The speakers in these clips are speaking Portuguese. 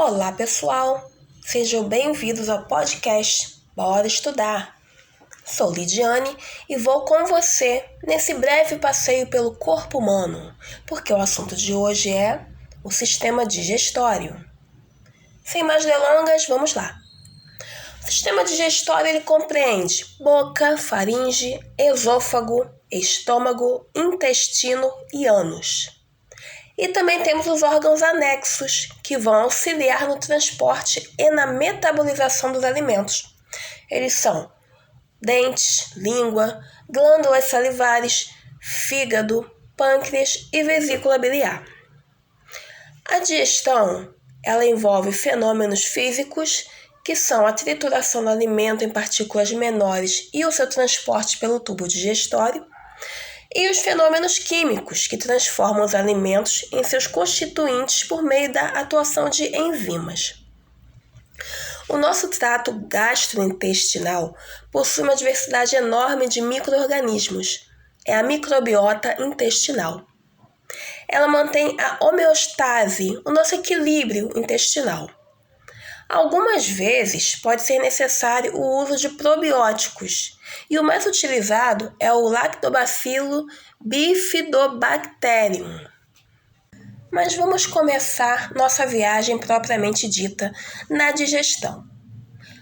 Olá, pessoal! Sejam bem-vindos ao podcast Bora Estudar! Sou Lidiane e vou com você nesse breve passeio pelo corpo humano, porque o assunto de hoje é o sistema digestório. Sem mais delongas, vamos lá! O sistema digestório ele compreende boca, faringe, esôfago, estômago, intestino e ânus. E também temos os órgãos anexos, que vão auxiliar no transporte e na metabolização dos alimentos. Eles são dentes, língua, glândulas salivares, fígado, pâncreas e vesícula biliar. A digestão, ela envolve fenômenos físicos, que são a trituração do alimento em partículas menores e o seu transporte pelo tubo digestório, e os fenômenos químicos, que transformam os alimentos em seus constituintes por meio da atuação de enzimas. O nosso trato gastrointestinal possui uma diversidade enorme de micro-organismos. É a microbiota intestinal. Ela mantém a homeostase, o nosso equilíbrio intestinal. Algumas vezes pode ser necessário o uso de probióticos, e o mais utilizado é o Lactobacillus bifidobacterium. Mas vamos começar nossa viagem propriamente dita na digestão.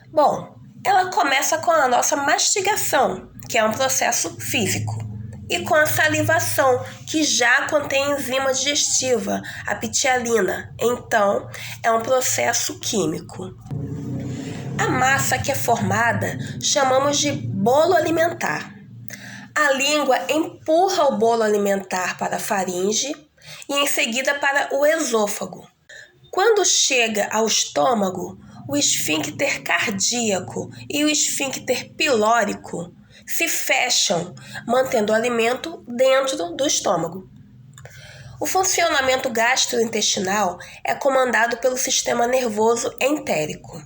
Bom, ela começa com a nossa mastigação, que é um processo físico, e com a salivação, que já contém enzima digestiva, a ptialina, então é um processo químico. A massa que é formada chamamos de bolo alimentar. A língua empurra o bolo alimentar para a faringe e em seguida para o esôfago. Quando chega ao estômago, o esfíncter cardíaco e o esfíncter pilórico se fecham, mantendo o alimento dentro do estômago. O funcionamento gastrointestinal é comandado pelo sistema nervoso entérico.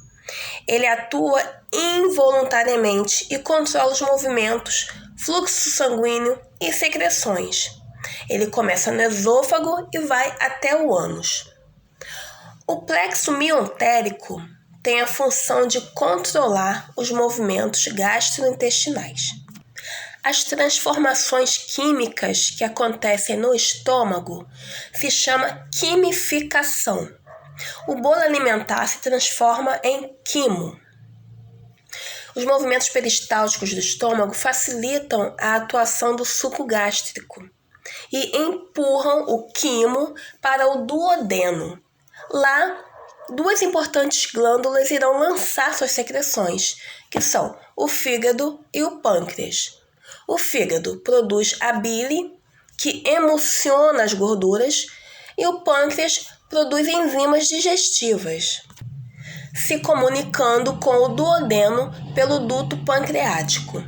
Ele atua involuntariamente e controla os movimentos, fluxo sanguíneo e secreções. Ele começa no esôfago e vai até o ânus. O plexo miontérico tem a função de controlar os movimentos gastrointestinais. As transformações químicas que acontecem no estômago se chama quimificação. O bolo alimentar se transforma em quimo. Os movimentos peristálticos do estômago facilitam a atuação do suco gástrico e empurram o quimo para o duodeno. Lá, duas importantes glândulas irão lançar suas secreções, que são o fígado e o pâncreas. O fígado produz a bile, que emulsiona as gorduras, e o pâncreas produz enzimas digestivas, se comunicando com o duodeno pelo duto pancreático.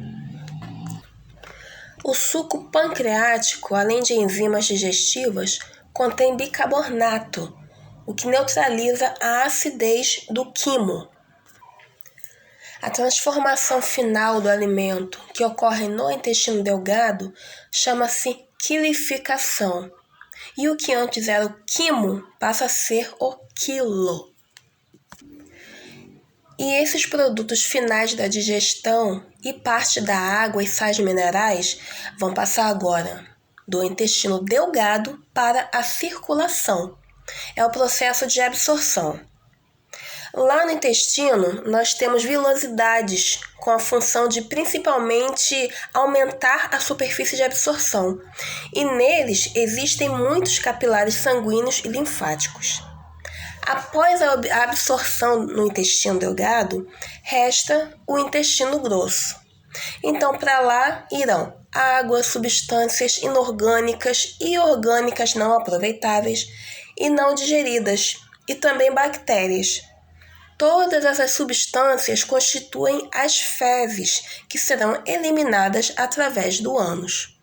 O suco pancreático, além de enzimas digestivas, contém bicarbonato, o que neutraliza a acidez do quimo. A transformação final do alimento, que ocorre no intestino delgado, chama-se quilificação. E o que antes era o quimo passa a ser o quilo. E esses produtos finais da digestão e parte da água e sais minerais vão passar agora do intestino delgado para a circulação. É o processo de absorção. Lá no intestino, nós temos vilosidades com a função de principalmente aumentar a superfície de absorção. E neles existem muitos capilares sanguíneos e linfáticos. Após a absorção no intestino delgado, resta o intestino grosso. Então, para lá irão água, substâncias inorgânicas e orgânicas não aproveitáveis e não digeridas, e também bactérias. Todas essas substâncias constituem as fezes, que serão eliminadas através do ânus.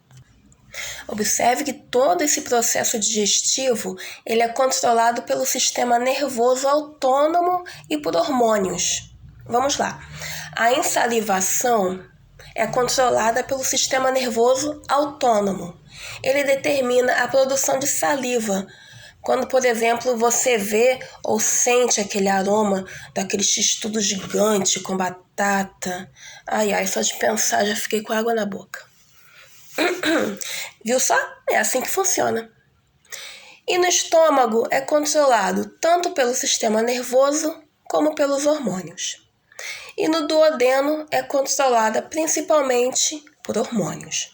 Observe que todo esse processo digestivo ele é controlado pelo sistema nervoso autônomo e por hormônios. Vamos lá. A ensalivação é controlada pelo sistema nervoso autônomo. Ele determina a produção de saliva Quando, por exemplo, você vê ou sente aquele aroma daquele x-tudo gigante com batata. Ai, ai, só de pensar já fiquei com água na boca. Viu só? É assim que funciona. E no estômago é controlado tanto pelo sistema nervoso como pelos hormônios. E no duodeno é controlada principalmente por hormônios.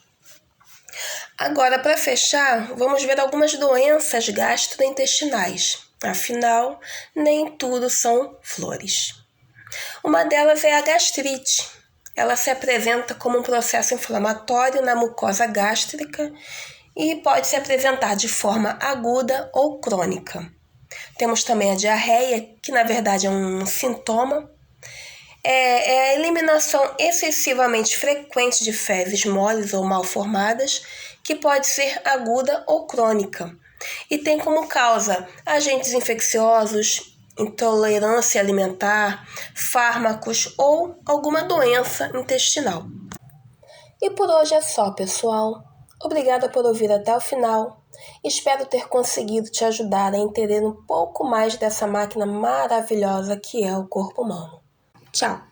Agora, para fechar, vamos ver algumas doenças gastrointestinais. Afinal, nem tudo são flores. Uma delas é a gastrite. Ela se apresenta como um processo inflamatório na mucosa gástrica e pode se apresentar de forma aguda ou crônica. Temos também a diarreia, que na verdade é um sintoma. É a eliminação excessivamente frequente de fezes moles ou mal formadas, que pode ser aguda ou crônica, e tem como causa agentes infecciosos, intolerância alimentar, fármacos ou alguma doença intestinal. E por hoje é só, pessoal. Obrigada por ouvir até o final. Espero ter conseguido te ajudar a entender um pouco mais dessa máquina maravilhosa que é o corpo humano. Tchau!